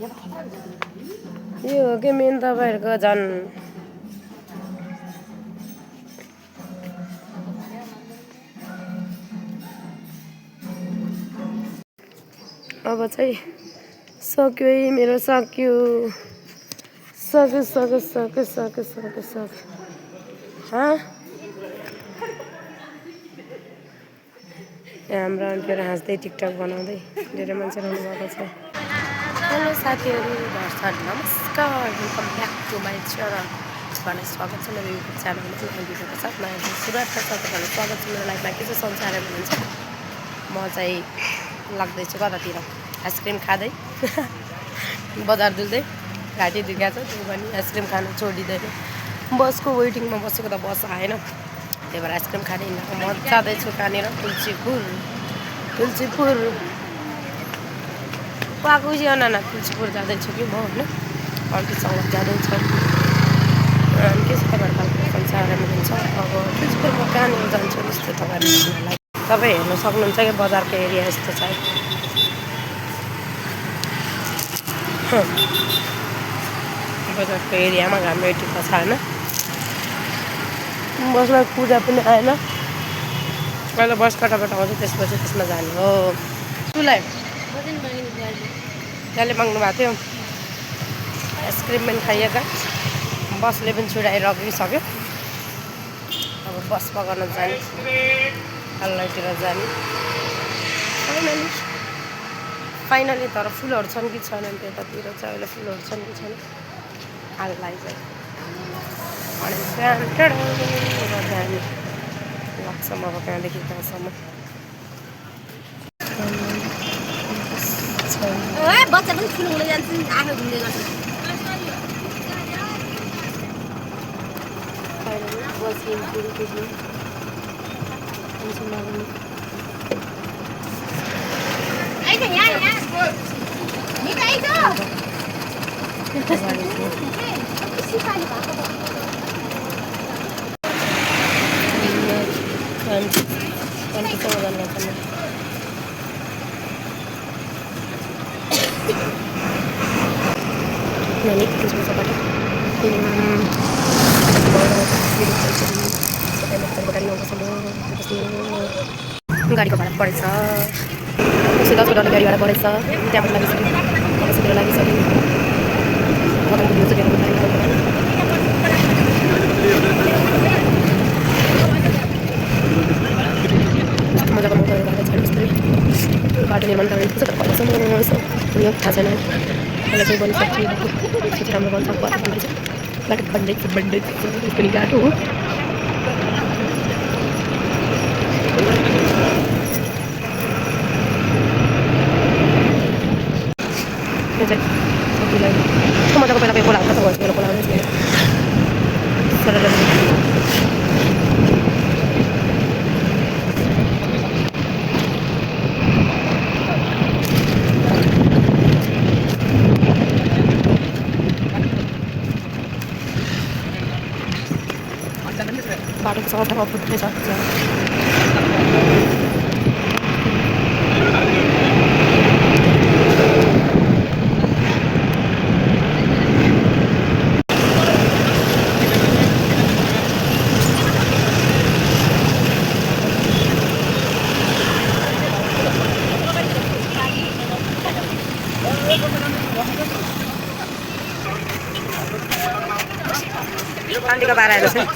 यो हो कि मेन तपाईँहरूको झन् अब चाहिँ सक्यो है मेरो सक्यो सक्यो सक्यो सक्यो सक्यो सक्यो सक्यो हाम्रो आन्टीहरू हाँस्दै टिकटक बनाउँदै धेरै मान्छे रहनु भएको छ। हेलो साथीहरू, दर्शक नमस्कार, welcome back to my channel. तपाईँलाई स्वागत छ मेरो युट्युब च्यानलमा। आन्टीको साथ नयाँ दिन सुरुवात छ। तपाईँहरूलाई स्वागत छ मेरो लाइफमा। के चाहिँ संसार हुनुहुन्छ? म चाहिँ लाग्दैछु कतातिर आइसक्रिम खाँदै बजार डुल्दै घाँटी दुखाएको छ। त्यो पनि आइसक्रिम खानु छोडिँदैन। बसको वेटिङमा बसेको त बस आएन, त्यही भएर आइसक्रिम खाने हिँडेको म जाँदैछु कहाँनिर तुलसीपुर पाएको ना तुलसीपुर जाँदैछु कि म होइन, आन्टीसँग जाँदैछु। के छ तपाईँहरूको संसारमा हुन्छ? अब तुलसीपुर म कहाँनिर जान्छु जस्तो तपाईँहरूलाई तपाईँ हेर्न सक्नुहुन्छ कि बजारको एरिया यस्तो छ। बजारको एरियामा घाम भेटेको छ होइन, बसमा पूजा पनि आएन। पहिला बस कटाबाट आउँछ, त्यसपछि त्यसमा जाने हो। उसलाई त्यसले माग्नु भएको थियो आइसक्रिम पनि खाइएका, बसले पनि छुडाइसक्यो। अब बस पकाउन जाने, अलैतिर जाने फाइनली। तर फुलहरू छन् कि छैनन् त्यतातिर चाहिँ अहिले फुलहरू छन् कि छैन हाललाई चाहिँ लाग्छ म अब कहाँदेखि कहाँसम्म। बच्चा पनि ठुलो हुँदै जान्छ, आँखा घुम्दै गर्छ। गाडीको भाडा बढेछ, 110 डलर गाडी भाडा बढेछ। त्यहाँबाट लागिसक्यो, लागिसक्यो मजाको बाटो निर्माण थाहा छैन, अहिले चाहिँ बनिसक्छ। राम्रो बन्छ, बाटो बन्दैछ पनि गाटो हो। मजाको पहिला खोला हुन्छ, खोला आउँछ बाटोको सफा फुट्ने छ। आन्टीको बाह्र आएर चाहिँ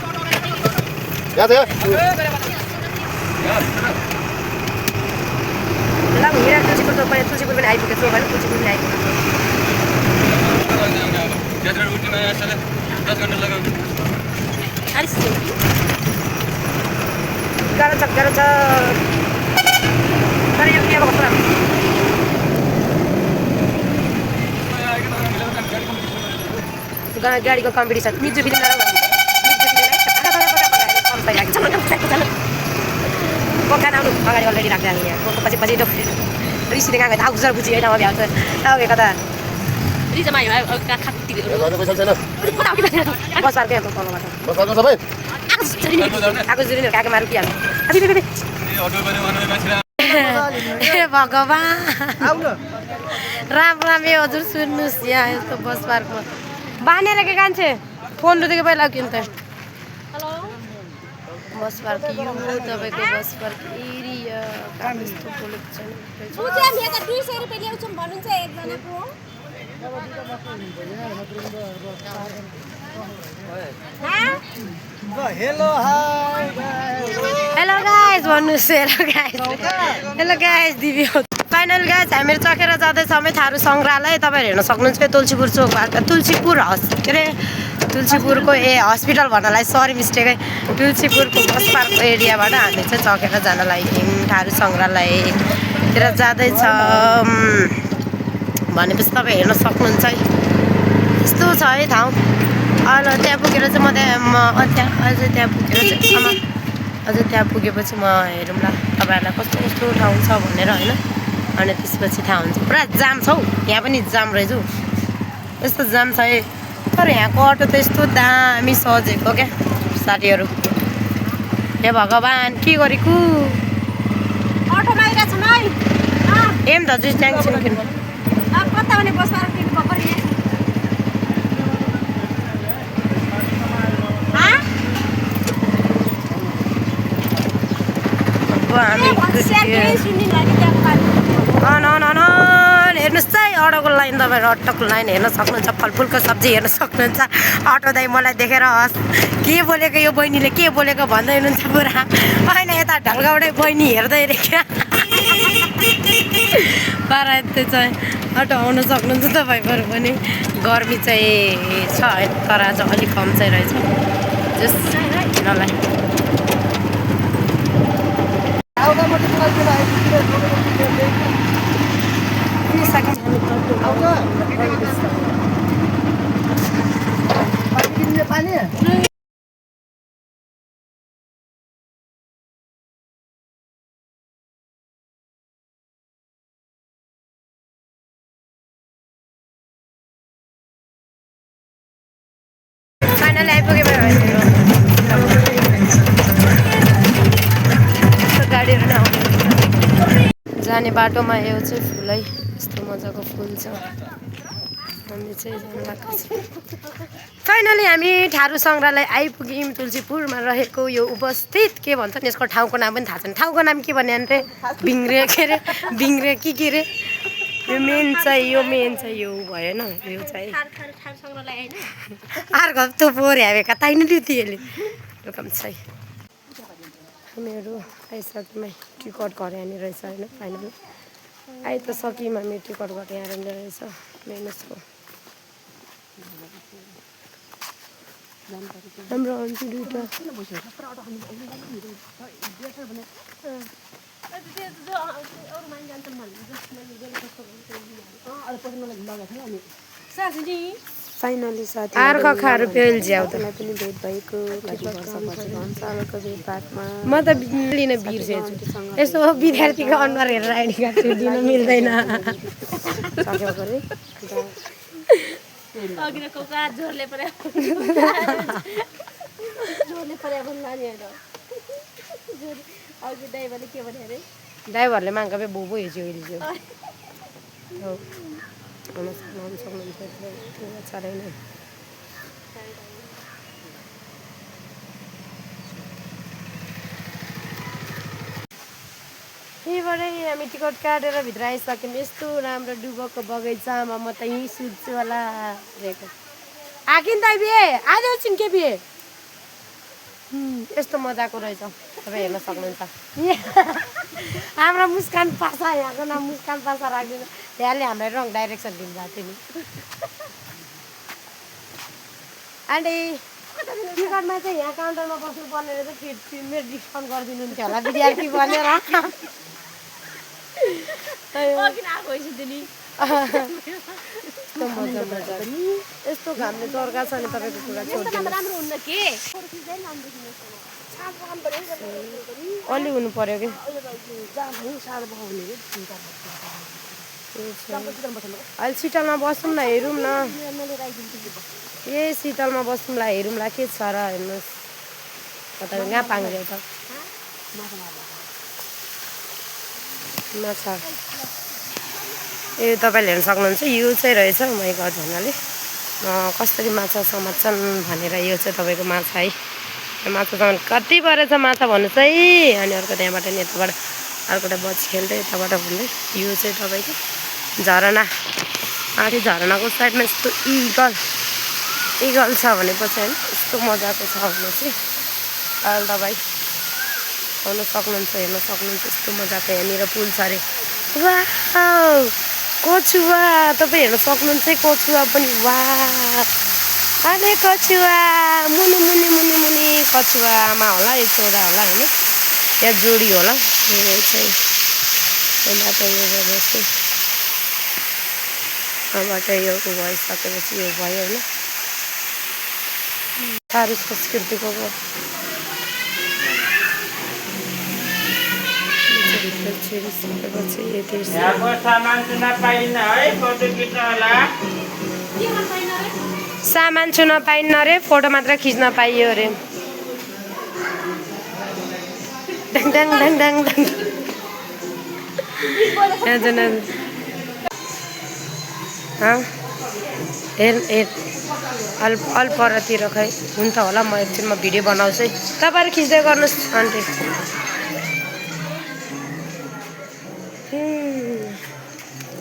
ल हिँडेर तुलसीपुर पनि आइपुगेको छु भने तुलसीपुर पनि आइपुगेको गाह्रो छ तर यो के भएको गाडीको कम्पिटिसन मिजु बिदिन पकान आउनु अगाडि अलरेडी राख्दै हामी यहाँ पछि रिसिँदै गएको आउजर बुझी होइन अब भ्याउँछ आएको कता रिजमा बस अर्कै तलबाट आएको जुरिनहरू काके मारु कि ए भगवान् राम राम ए हजुर सुन्नुहोस् यहाँ यस्तो बस पार्कमा बानेर के कान्छे फोन रुदेको पहिला किन त बस पार्क यो तपाईँको बस पार्क एरिया यस्तो बोलेको छैन हेलो गाइस भन्नुहोस् हेलो गाइस दिदी फाइनल गाइस हामीहरू चकेर जाँदैछ हामी थारू सङ्ग्रहालय तपाईँहरू हेर्न सक्नुहुन्छ तुलसीपुर चोकबाट तुलसीपुर के अरे तुलसीपुरको हस्पिटल भन्नलाई सरी मिस्टेक है तुलसीपुरको बस पार्कको एरियाबाट हामी चाहिँ चकेर जान लाग्यौँ थारू सङ्ग्रहालयतिर जाँदैछ भनेपछि तपाईँ हेर्न सक्नुहुन्छ है यस्तो छ है ठाउँ अहिले त्यहाँ पुगेर चाहिँ म अझै त्यहाँ पुगेर चाहिँ अझै त्यहाँ पुगेपछि म हेरौँला तपाईँहरूलाई कस्तो कस्तो ठाउँ छ भनेर होइन अनि त्यसपछि थाहा हुन्छ पुरा जाम छ हौ यहाँ पनि जाम रहेछ यस्तो जाम छ है तर यहाँको अटो त यस्तो दामी सजेको क्या साथीहरू हे भगवान् के गरेको एम दाजु टेन्सन किन हेर्नुहोस् है अटोको लाइन तपाईँहरू अटोको लाइन हेर्न सक्नुहुन्छ फलफुलको सब्जी हेर्न सक्नुहुन्छ अटो दाइ मलाई देखेर हस् के बोलेको यो बहिनीले के बोलेको भन्दै हुनुहुन्छ पुरा होइन यता ढल्काउटै बहिनी हेर्दै रे क्या पारा त्यो चाहिँ अटो आउन सक्नुहुन्छ तपाईँहरू पनि गर्मी चाहिँ छ है तर आज अलिक कम चाहिँ रहेछ जस हिँड्नलाई फाइनली आइपुग्यो गाडीहरू नै आउँछ जाने बाटोमा यो चाहिँ फुलै यस्तो मजाको फुल छ हामी चाहिँ जान लाग्छ फाइनली हामी थारू सङ्ग्रहालय आइपुग्यौँ तुलसीपुरमा रहेको यो उपस्थित के भन्छ नि यसको ठाउँको नाम पनि थाहा छैन ठाउँको नाम के भन्ने अरे भिङ्ग्रे के अरे भिङ्ग्रे के अरे यो मेन चाहिँ यो भएन यो चाहिँ अर्को हप्ता पोहोर ह्यावेका ताइनु दिदीहरूले रकम छ हामीहरू आइसक्यौँ टिकट घर यहाँनिर रहेछ होइन फाइनल आइ त सक्यौँ हामी टिकट घर यहाँनिर रहेछ मेनुसको हाम्रो अन्ति दुइटा फाइनली साथी अर्को खाएर पेल ज्याउ तँलाई पनि भेट भएको म त लिन बिर्सेछु यसो विद्यार्थीको अनुहार हेरेर आइडी कार्ड दिन मिल्दैन ड्राइभरले माग्का पे बोबो हेज्यो अहिले सक्नुहुन्छ साह्रै नै यहीँबाटै हामी टिकट काटेर भित्र आइसक्यौँ यस्तो राम्रो डुबोको बगैँचामा म त यहीँ सुत्छु होला रहेको आकिन त बिहे आज एकछिन के बिहे यस्तो मजाको रहेछ तपाईँ हेर्न सक्नुहुन्छ हाम्रो मुस्कान पासा यहाँको नाम मुस्कान पासा राखिदिनु त्यहाँले हामीलाई रङ डाइरेक्सन दिनु भएको थियो नि आन्टी टिकटमा चाहिँ यहाँ काउन्टरमा बस्नुपर्ने रहेछ मेरो डिस्काउन्ट गरिदिनुहुन्थ्यो होला विद्यार्थी भनेर यस्तो घामले चर्का छ नि तपाईँको कुरा अलि हुनु पर्यो कि अहिले शीतलमा बसौँ न हेरौँ न यही शीतलमा बसौँला हेरौँला के छ र हेर्नुहोस् तपाईँ कहाँ पाङ्ग्यो त माछा यो तपाईँले हेर्न सक्नुहुन्छ यो चाहिँ रहेछ मै घर ढङ्गले कसरी माछा समात्छन् भनेर यो चाहिँ तपाईँको माछा है माछा समात कति परेछ माछा भन्नुहोस् है अनि अर्को त्यहाँबाट नि यताबाट अर्कोटा बच खेल्दै यताबाट भन्दै यो चाहिँ तपाईँको झरना माथि झरनाको साइडमा यस्तो इगल छ भनेपछि होइन यस्तो मजाको छ भने चाहिँ अहिले तपाईँ आउन सक्नुहुन्छ हेर्न सक्नुहुन्छ यस्तो मजाको यहाँनिर पुल छ अरे वाह कछुवा तपाईँ हेर्न सक्नुहुन्छ है कछुवा पनि वाह अरे कछुवा मुनि मुनि मुनि मुनि कछुवामा होला यो छोरा होला होइन या जोडी होला यो चाहिँ यहाँबाट यो भएपछि यहाँबाट यो भइसकेपछि यो भयो होइन थारू संस्कृतिको सामान छुन पाइन्न अरे फोटो मात्र खिच्न पाइयो अरे डङ डङ डङ डङ डङ हेर हेर अल परतिर खै हुन्छ होला म एकछिनमा भिडियो बनाउँछु है तपाईँहरू खिच्दै गर्नुहोस् आन्टी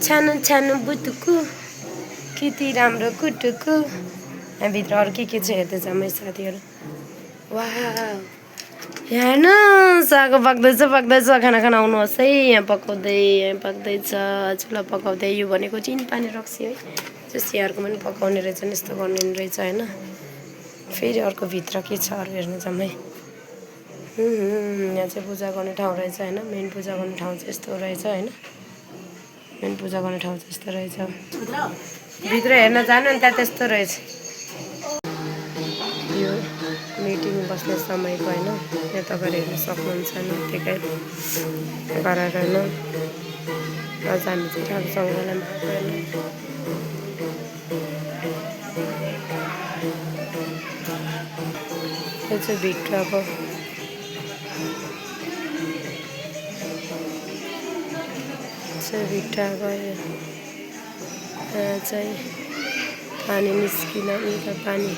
छानो छानो बुटुकु कति राम्रो कुटुकु यहाँभित्र अरू के छ हेर्दैछ मेरो साथीहरू वाह हेर्नु साग पाक्दैछ खाना खान आउनुहोस् है यहाँ पकाउँदैछ चुला पकाउँदै यो भनेको चिन पानी रक्सी है त्यो सियारको पनि पकाउने रहेछ यस्तो गर्ने रहेछ होइन फेरि अर्को भित्र के छ अरू हेर्नु जाउँ है यहाँ चाहिँ पूजा गर्ने ठाउँ रहेछ होइन मेन पूजा गर्ने ठाउँ चाहिँ यस्तो रहेछ होइन मेन पूजा गर्ने ठाउँ चाहिँ यस्तो रहेछ भित्र हेर्न जानु नि त्यहाँ त्यस्तो रहेछ यो मिटिङ बस्ने समयको होइन यहाँ तपाईँहरू हेर्न सक्नुहुन्छ नत्तिकै गरेर होइन अझ हामी चाहिँ ठाउँ सङ्ग्रहालयमा आएको होइन यो चाहिँ भित्रको भित्र गयो यहाँ चाहिँ पानी निस्किन पानी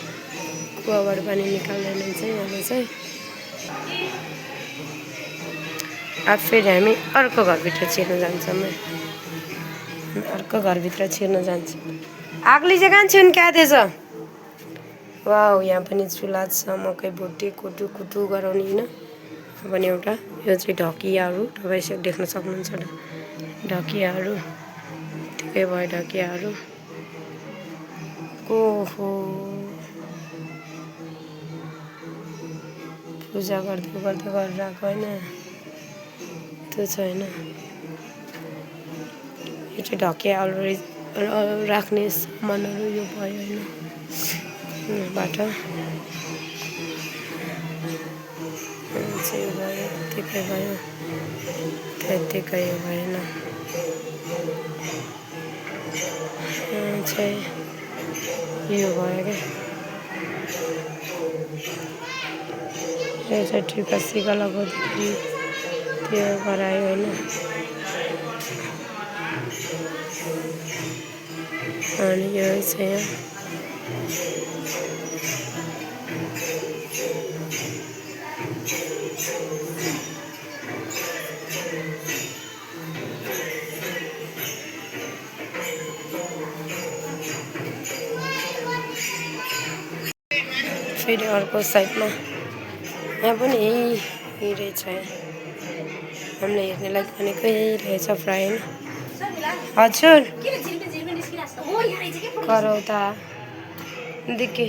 कुवाबाट पानी निकाल्दैन चाहिँ यहाँ चाहिँ अब फेरि हामी अर्को घरभित्र छिर्न जान्छौँ अर्को घरभित्र छिर्न जान्छौँ आगली चाहिँ कहाँ छिर्नु क्या थिएछ वाउ यहाँ पनि चुला छ मकै भुटी कुटु गराउने होइन पनि एउटा यो चाहिँ ढकियाहरू तपाईँ यसरी देख्न सक्नुहुन्छ ढकियाहरू ठिकै भयो ढकियाहरू ओहो पूजा गर्दै गरेर आएको होइन त्यो छैन यो चाहिँ ढकियाहरू राख्ने सामानहरू यो भयो होइन यहाँबाट चाहिँ भयो त्यतिकै भयो त्यतिकै भएन चाहिँ यो भयो क्या यो चाहिँ टिका सिका लगाउँदाखेरि त्यो गरायो होइन अनि यो चाहिँ फेरि अर्को साइडमा यहाँ पनि यही रहेछ हामीले हेर्नेलाई भनेकै रहेछ प्राय होइन हजुर करौता देखि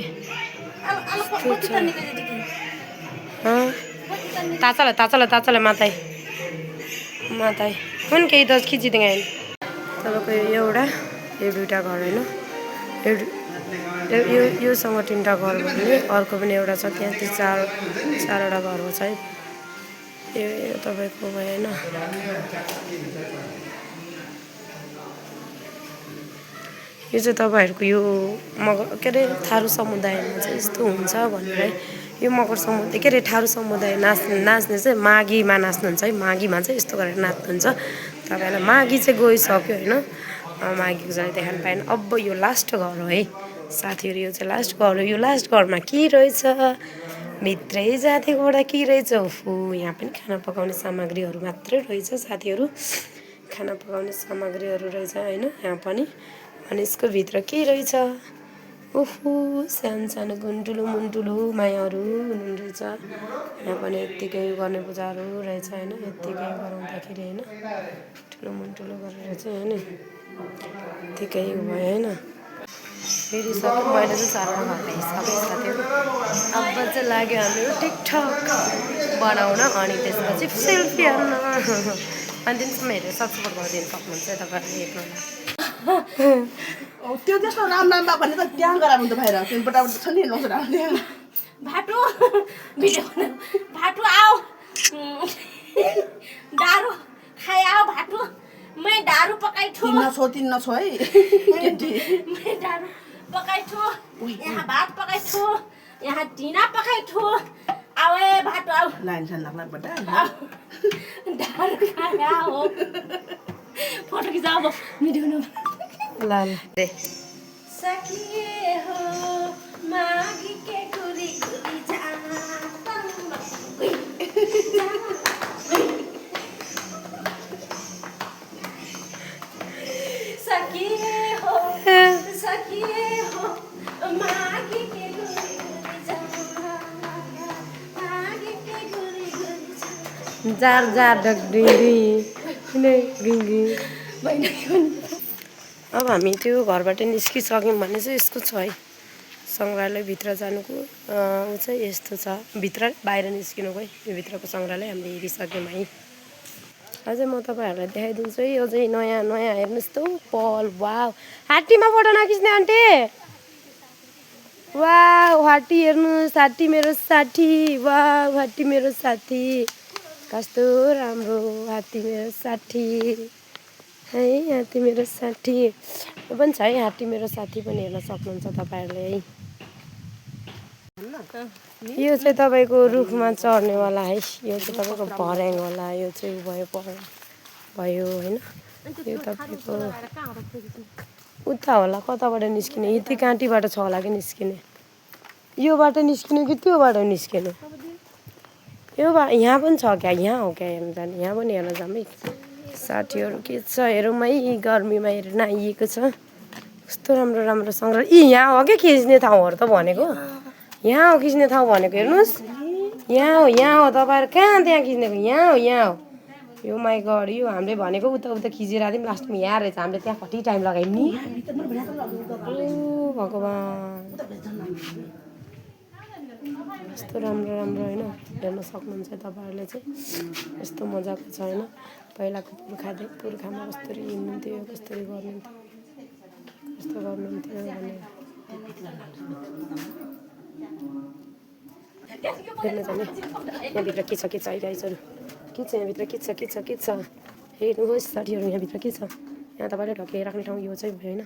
ताचालाई माताई कुन केही त खिचिदिएँ होइन तपाईँको एउटा यो दुइटा घर होइन योसँग तिनवटा घर भयो भने अर्को पनि एउटा छ त्यहाँ चाहिँ चारवटा घर हो सायद यो तपाईँको भएन यो चाहिँ तपाईँहरूको यो के अरे थारू समुदायमा चाहिँ यस्तो हुन्छ भनेर है यो मगर समुदाय के अरे थारू समुदाय नाच्ने चाहिँ माघीमा नाच्नुहुन्छ है माघीमा चाहिँ यस्तो गरेर नाच्नुहुन्छ तपाईँलाई माघी चाहिँ गइसक्यो होइन माघीको चाहिँ देखाउनु पाएन अब यो लास्ट घर हो है साथीहरू यो चाहिँ लास्ट घर हो यो लास्ट घरमा के रहेछ भित्रै जाँदैबाट के रहेछ ओहो यहाँ पनि खाना पकाउने सामग्रीहरू मात्रै रहेछ साथीहरू खाना पकाउने सामग्रीहरू रहेछ होइन यहाँ पनि अनि यसको भित्र के रहेछ ओहो सानो सानो गुन्टुलो मुन्टुलो मायाहरू हुनुहुँदो रहेछ यहाँ पनि यत्तिकै गर्ने पूजाहरू रहेछ होइन यत्तिकै गराउँदाखेरि होइन ठुलो मुन्टुलो गरेर चाहिँ होइन यत्तिकै भयो होइन फेरि सबै मैले चाहिँ सार्न घरमा सबै साथीहरू अब चाहिँ लाग्यो हाम्रो टिकटक बनाउन अनि त्यसपछि सेल्फी हान्न अनि दिनसम्म हेरेर सब्सक्राइब गरिदिनु सक्नुहुन्छ तपाईँहरूले हेर्नुलाई त्यो त्यस्तो राम्रो राम्रो भने त त्यहाँ गरायो भने त भाइर त्यो बटाबट छ नि लाउँछ राम्रो भाटो भिडियो भाटो आओ दारू खाए आओ भाटो मैं दारू पकाई छु तिन नछो है मैं दारू पकाई छु यहाँ भात पकाई छु यहाँ टिना पकाई छु आओ ए भाटो आओ लाइन सान लाग्ला बटा दारू खाए आओ फोटो खिचाओ भिडियो न ल सखिए हो मागी के गुरी गुरी जाना सखिए हो मागी के गुरी गुरी जाना मागी के गुरी गुरी जाना जार जार ढक अब हामी त्यो घरबाट निस्किसक्यौँ भने चाहिँ यस्तो छ है सङ्ग्रहालयभित्र जानुको ऊ चाहिँ यस्तो छ भित्र बाहिर निस्किनुको है यो भित्रको सङ्ग्रहालय हामीले हेरिसक्यौँ है अझै म तपाईँहरूलाई देखाइदिन्छु है अझै नयाँ नयाँ हेर्नुहोस् त पल वाउ हात्तीमा फोटो नखिच्ने आन्टी वाउ हात्ती हेर्नुहोस् हात्ती मेरो साथी वाउ हात्ती मेरो साथी कस्तो राम्रो हात्ती मेरो साथी है हात्ती मेरो साथी यो पनि छ है हात्ती मेरो साथी पनि हेर्न सक्नुहुन्छ तपाईँहरूले है यो चाहिँ तपाईँको रुखमा चढ्नेवाला है यो चाहिँ तपाईँको भर्याङवाला यो चाहिँ भयो होइन यो तपाईँको उता होला कताबाट निस्किने यति काँटीबाट छ होला कि निस्किने यो बाटो निस्किने कि त्यो बाटो निस्किने यो यहाँ पनि छ क्या यहाँ हो क्या हेर्नु जाने यहाँ पनि हेर्न जाऊँ है साथीहरू के छ हेरौँ है गर्मीमा हेरेर आइएको छ कस्तो राम्रो राम्रो सङ्ग्रह यहाँ हो क्या खिच्ने ठाउँहरू त भनेको यहाँ हो खिच्ने ठाउँ भनेको हेर्नुहोस् यहाँ हो तपाईँहरू कहाँ त्यहाँ खिच्नेको यहाँ हो यो माई गड यो हामीले भनेको उता उता खिचेर आदिउँ लास्टमा यहाँ रहेछ हामीले त्यहाँ कति टाइम लगायौँ नि ओ भगवान् यस्तो राम्रो राम्रो होइन हेर्न सक्नुहुन्छ तपाईँहरूले चाहिँ यस्तो मजाको छ होइन पहिलाको पुर्खामा कसरी हिँड्नुहुन्थ्यो कसरी गर्नुहुन्थ्यो कस्तो गर्नुहुन्थ्यो भने हेर्न जाने यहाँभित्र के छ आइरहेछहरू के छ यहाँभित्र के छ हेर्नुहोस् साथीहरू यहाँभित्र के छ यहाँ तपाईँले ढकेर राख्ने ठाउँ यो चाहिँ भयो होइन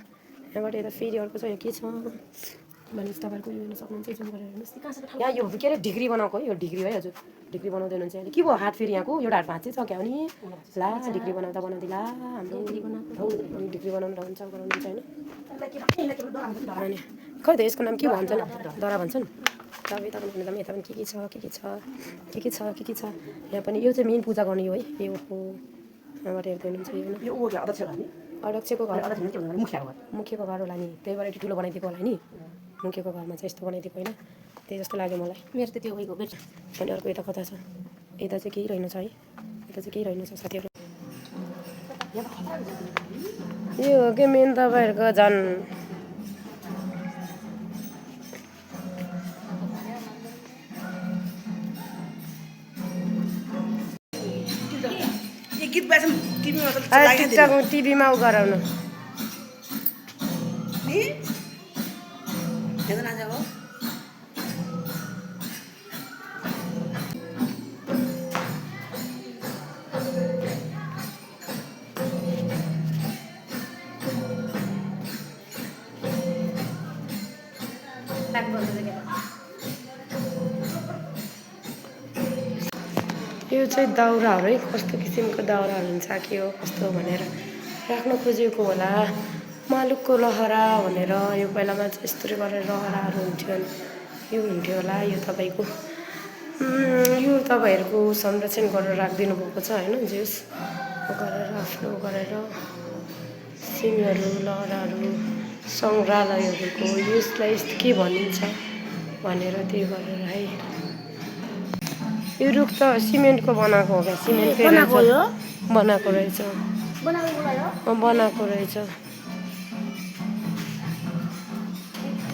यहाँबाट यता फेरि अर्को छ यो के छ भनेपछि तपाईँहरूको यो हेर्न सक्नुहुन्छ जुन गरेर हेर्नुहोस् यहाँ यो के अरे ढिग्री बनाएको है यो ढिग्री है हजुर ढिग्री बनाउँदै हुनुहुन्छ अहिले के भयो हात फेरि यहाँको एउटा हात भाँच्चै छ क्या नि ला ढिग्री बनाउँदा ला हाम्रो ढिग्री बनाउँदा हुन्छ गराउनुहुन्छ होइन खै त यसको नाम के भन्छन् दरा भन्छन् तपाईँ भन्नु यता पनि के छ यहाँ पनि यो चाहिँ मेन पूजा गर्ने हो है यो यहाँबाट हेर्दै हुनुहुन्छ यो अध्यक्षको घर मुख्यको घर होला नि त्यही भएर ठुलो बनाइदिएको होला नि मुख्यको घरमा चाहिँ यस्तो बनाइदिएको होइन त्यही जस्तो लाग्यो मलाई मेरो त त्यो उयोको अनि अर्को यता कता छ यता चाहिँ केही रहेनछ है यता चाहिँ केही रहेनछ साथीहरू यो हो कि मेन तपाईँहरूको झन् टिभीमा उ गराउनु यो यो चाहिँ दाउराहरू है, कस्तो किसिमको दाउराहरू हुन्छ के हो कस्तो भनेर राख्न खोजेको होला। मालुकको लहरा भनेर यो पहिलामा चाहिँ यस्तरी गरेर लहराहरू हुन्थ्यो, यो हुन्थ्यो होला। यो तपाईँको यो तपाईँहरूको संरक्षण गरेर राखिदिनु भएको छ होइन, जेस गरेर आफ्नो गरेर सिङहरू लहराहरू सङ्ग्रहालयहरूको यसलाई के भनिन्छ भनेर त्यही गरेर है। यो रुख त सिमेन्टको बनाएको हो क्या, सिमेन्टकै बनाएको रहेछ, हो? बनाएको रहेछ, बनाएको भयो। बनाएको रहेछ।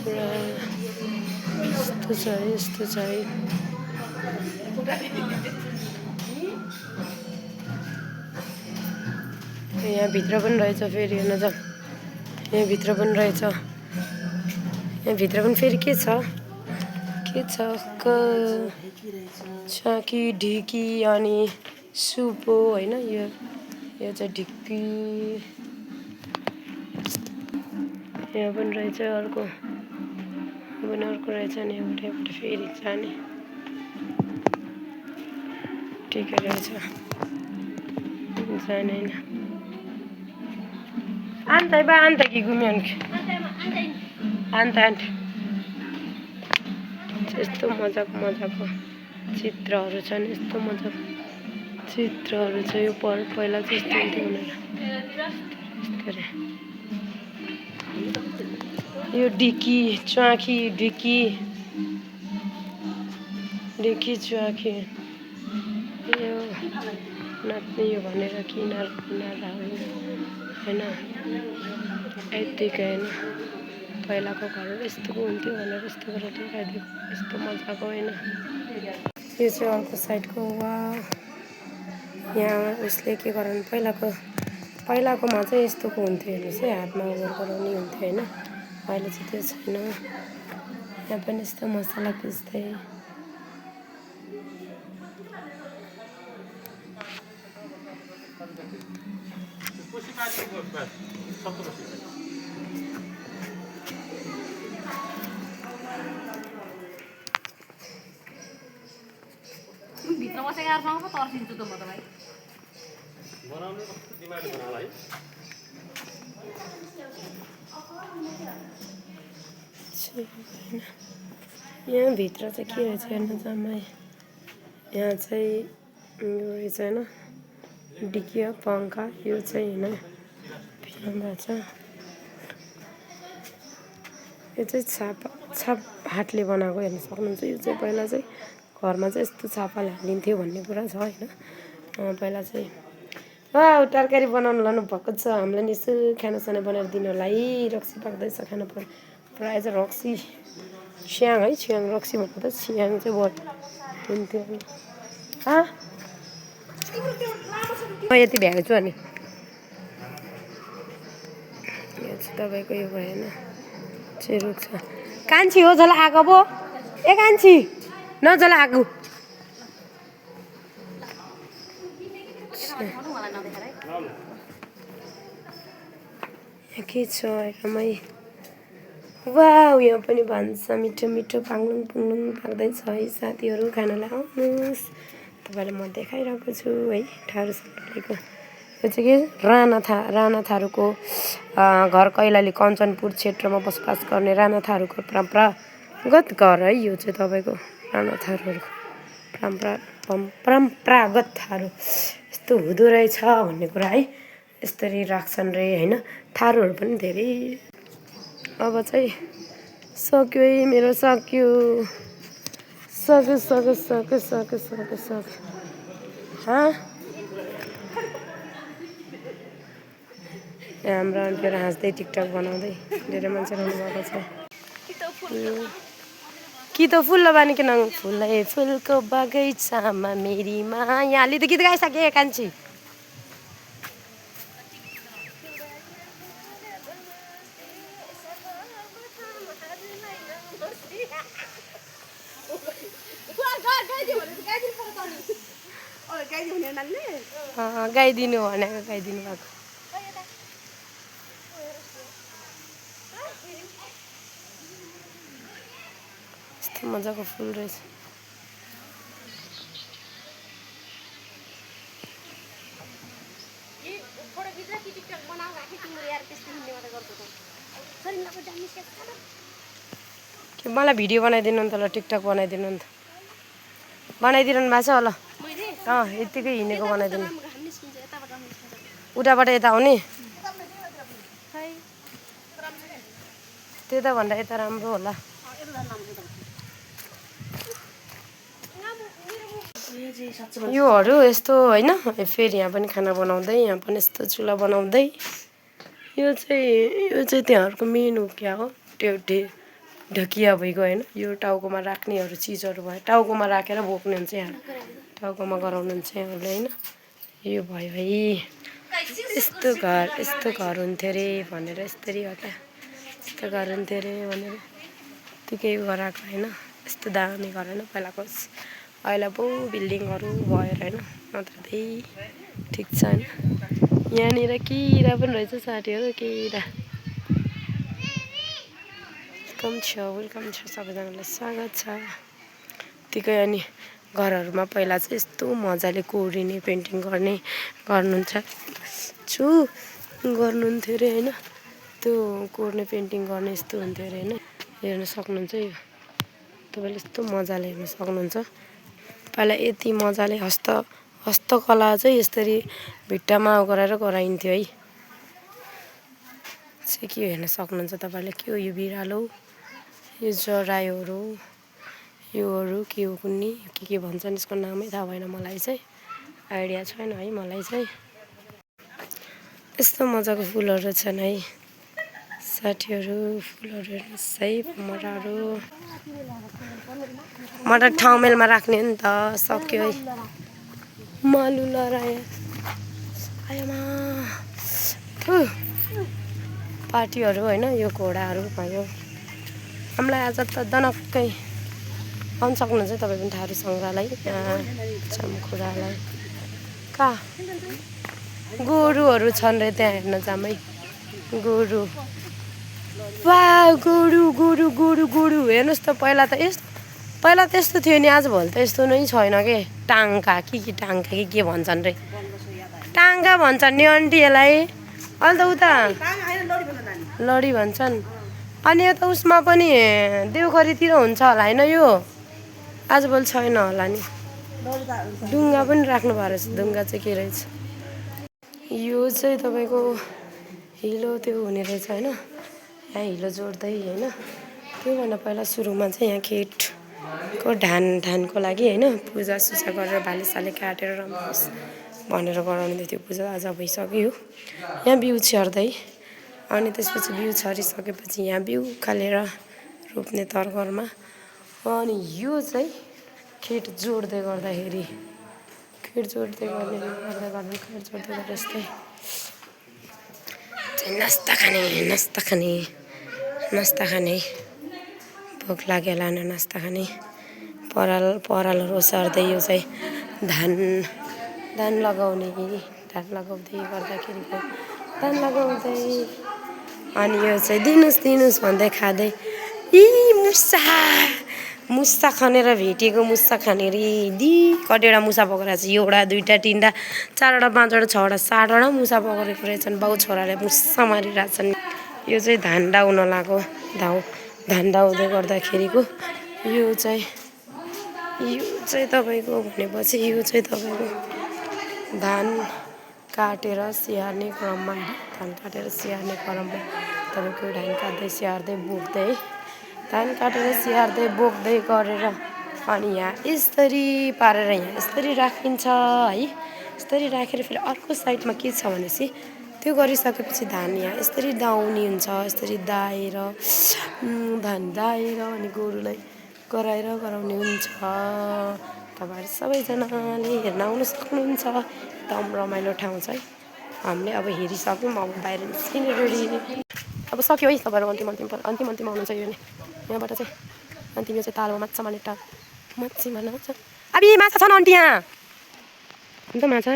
पुरा यस्तो छ यस्तो छ है। यहाँभित्र पनि रहेछ फेरि, हेर्न जाऊ, यहाँभित्र पनि रहेछ, यहाँभित्र पनि फेरि के छ छाकी ढिकी अनि सुप हो होइन। यो चाहिँ ढिकी, यहाँ पनि रहेछ अर्को, यो पनि अर्को रहेछ नि, एउटैबाट फेरि जाने ठिकै रहेछ जाने होइन। अन्त बा अन्त कि घुम्यो अन्त यस्तो मजाको चित्रहरू छन्, यस्तो मजाको चित्रहरू छ। यो पहिला चाहिँ यस्तो हुन्थ्यो भनेर यो डिकी च्वाखी ढिकी च्वाखी यो नाच्ने यो भनेर किनाराहरू होइन, यत्तिकै होइन। पहिलाको घरहरू यस्तोको हुन्थ्यो भनेर यस्तो गरेर देखाइदिएको, यस्तो मजाको होइन। यो चाहिँ अर्को साइडको वा यहाँ उसले के गराउनु, पहिलाकोमा चाहिँ यस्तोको हुन्थ्यो हेर्नुहोस् है, हातमा उयो गराउने हुन्थ्यो होइन। अहिले चाहिँ त्यो छैन। यहाँ पनि यस्तो मसला पिस्दै भित्र बसेको आर्फामा पो तर्सिन्छु त म त भाइ। यहाँभित्र चाहिँ के रहेछ हेर्नु जम्मै। यहाँ चाहिँ यो रहेछ होइन, डिकिया पङ्खा, यो चाहिँ होइन फिल्ममा छ। यो चाहिँ छाप हातले बनाएको हेर्न सक्नुहुन्छ। यो चाहिँ पहिला चाहिँ घरमा चाहिँ यस्तो छापाले हालिन्थ्यो भन्ने कुरा छ होइन। पहिला चाहिँ तरकारी बनाउनु लानु भएको छ, हामीलाई नि यसो खानासाना बनाएर दिनु होला है, रक्सी पाक्दैछ खाना पर्यो। प्रायः चाहिँ रक्सी स्याङ है, स्याङ रक्सी भनेको त स्याङ चाहिँ हुन्थ्यो। यति भ्याएको छु अनि यो चाहिँ तपाईँको यो भएन चाहिँ रुख छ। कान्छी हो जसलाई आगो पो, ए कान्छी नजला आगो के छ एकदमै। वाउ, यहाँ पनि भान्सा मिठो मिठो पाङलुङ पुङलुङ पाक्दैछ है साथीहरू, खानालाई आउनुहोस्। तपाईँलाई म देखाइरहेको छु है ठाडो सल्लाको। यो चाहिँ के राणा थारूको घर कैलाली कञ्चनपुर क्षेत्रमा बसोबास गर्ने राणा थारूको परम्परागत घर है। यो चाहिँ तपाईँको राणा थारूहरूको परम्परागत थारू यस्तो हुँदो रहेछ भन्ने कुरा है। यसरी राख्छन् रे होइन। थारूहरू पनि धेरै। अब चाहिँ सक्यो है मेरो, सक्यो हाम्रो अन्केर हाँस्दै टिकटक बनाउँदै धेरै मान्छे रहनु भएको छ। कि त फुल बानी किन फुलको बगैँचामा मेरी माया, अलि त गीत गाइसके कान्छी। गाइदिनु भनेको गाइदिनु भएको। यस्तो मजाको फुल रहेछ। कि मलाई भिडियो बनाइदिनु नि त ल टिकटक बनाइदिनु नि त बनाइदिनु भएको छ ल यत्तिकै हिँडेको बनाइदिनु उताबाट यता आउने त्यता भन्दा यता राम्रो होला योहरू यस्तो होइन फेरि यहाँ पनि खाना बनाउँदै यहाँ पनि यस्तो चुल्हा बनाउँदै यो चाहिँ त्यहाँहरूको मेन हो क्या हो त्यो ढकिया भइगयो होइन यो टाउकोमा राख्नेहरू चिजहरू भयो टाउकोमा राखेर बोक्ने हुन्छ यहाँ टाउकोमा गराउनुहुन्छ यहाँहरूले होइन यो भयो है यस्तो घर हुन्थ्यो अरे भनेर यस्तरी हो क्या यस्तो घर हुन्थ्यो अरे भनेर त्यो केही गराएको होइन यस्तो दामी घर होइन पहिलाको अहिले पो बिल्डिङहरू भएर होइन नत्र त्यही ठिक छ होइन यहाँनिर किरा पनि रहेछ साथीहरू किरा वेलकम छ सबैजनालाई स्वागत छ त्यतिकै अनि घरहरूमा पहिला चाहिँ यस्तो मजाले कोरिने पेन्टिङ गर्नुहुन्थ्यो अरे होइन त्यो कोर्ने पेन्टिङ गर्ने यस्तो हुन्थ्यो अरे होइन हेर्न सक्नुहुन्छ यो तपाईँले यस्तो मजाले हेर्न सक्नुहुन्छ पहिला यति मजाले हस्तकला चाहिँ यसरी भिट्टामा गराएर गराइन्थ्यो है चाहिँ के हेर्न सक्नुहुन्छ तपाईँले के हो यो बिरालो यो जरायोहरू योहरू के हो कुन्नी के भन्छन् यसको नामै थाहा भएन मलाई चाहिँ आइडिया छैन है मलाई चाहिँ यस्तो मजाको फुलहरू छन् है साथीहरू फुलहरू हेर्नुहोस् है मटर ठाउँमेलमा राख्ने हो नि त सक्यो है मालु लरायो आयामा पार्टीहरू होइन यो घोडाहरू भयो हामीलाई आज त दनक्कै आउनु सक्नुहुन्छ तपाईँ पनि थारू सङ्ग्रहालय चम्खुरालाई कहाँ गोरुहरू छन् रे त्यहाँ हेर्न जाम है गोरु वा गोरु हेर्नुहोस् त पहिला त यस्तो थियो नि आजभोलि त यस्तो नै छैन के टाङ्का टाङ्का के भन्छन् रे टाङ्का भन्छन् नि आन्टी यसलाई अहिले त उता लडी भन्छन् अनि यता उसमा पनि देउखरीतिर हुन्छ होला होइन यो आजभोलि छैन होला नि डुङ्गा पनि राख्नु भएको रहेछ डुङ्गा चाहिँ के रहेछ यो चाहिँ तपाईँको हिलो त्यो हुने रहेछ होइन यहाँ हिलो जोड्दै होइन त्योभन्दा पहिला सुरुमा चाहिँ यहाँ केटको धानको लागि होइन पूजासुजा गरेर भालेसाले काटेर रमाओस् भनेर गराउने थियो पूजा आज भइसक्यो यहाँ बिउ छर्दै अनि त्यसपछि बिउ छरिसकेपछि यहाँ बिउ उखालेर रोप्ने तरकरमा अनि यो चाहिँ खेत जोड्दै गर्दाखेरि खेत जोड्दै गरेर यस्तै नास्ता खाने भोक लागेला नास्ता खाने परालहरू ओसार्दै यो चाहिँ धान लगाउँदै गर्दाखेरिको धान लगाउँदै अनि यो चाहिँ दिनुहोस् भन्दै खाँदै मुसा खनेर भेटिएको मुसा खाने रे कतिवटा मुसा पक्रेको छ एउटा दुईवटा तिनवटा चारवटा पाँचवटा छवटा सातवटा मुसा पक्रेको रहेछन् बाउ छोराले मुसा मारिरहेछन् यो चाहिँ धान दाउन लगाएको धान दाउँदै गर्दाखेरिको यो चाहिँ तपाईँको भनेपछि यो चाहिँ तपाईँको धान काटेर स्याहार्ने क्रममा तपाईँको धान काट्दै स्याहार्दै बोक्दै धान काटेर स्याहार्दै बोक्दै गरेर अनि यहाँ यसरी पारेर यहाँ यसरी राखिन्छ है यसरी राखेर फेरि अर्को साइडमा के छ भनेपछि त्यो गरिसकेपछि धान यहाँ यसरी दाउनी हुन्छ यसरी दाएर धान दाएर अनि गोरुलाई गराउने हुन्छ तपाईँहरू सबैजनाले हेर्न आउनु सक्नुहुन्छ एकदम रमाइलो ठाउँ छ है हामीले अब हेरिसक्यौँ अब बाहिर निस्किने रेडी अब सक्यो है तपाईँहरू अन्तिम आउनुहुन्छ यो नै यहाँबाट चाहिँ अन्तिम यो चाहिँ तालमा माछा मार्ने माछी मार्न आउँछ अब माछा छ न अन्ति यहाँ अन्त माछा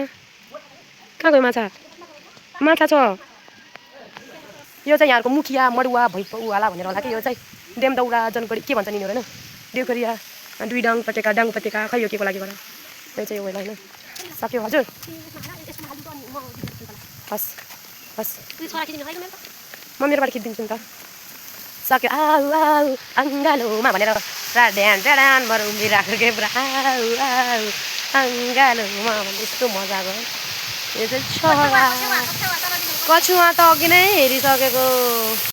कहाँ गयो माछा छ यो चाहिँ यहाँको मुखिया मडुवा भैपौवाला भनेर होला कि यो चाहिँ डेमदौरा जनगढी के भन्छ नि होइन देउखरिया दुई डाङ पटेका खै यो के को लागि गर यो चाहिँ होला होइन सक्यो हजुर हस् म मेरोबाट खिचिदिन्छु नि त सक्यो आउ आउ अङ्गालोमा भनेर पुरा ड्यान ड्यान भएर उभिरहेको के पुरा आउ आउ अङ्गालोमा भन्ने यस्तो मजाको यो चाहिँ छवटा कछुवा त अघि नै हेरिसकेको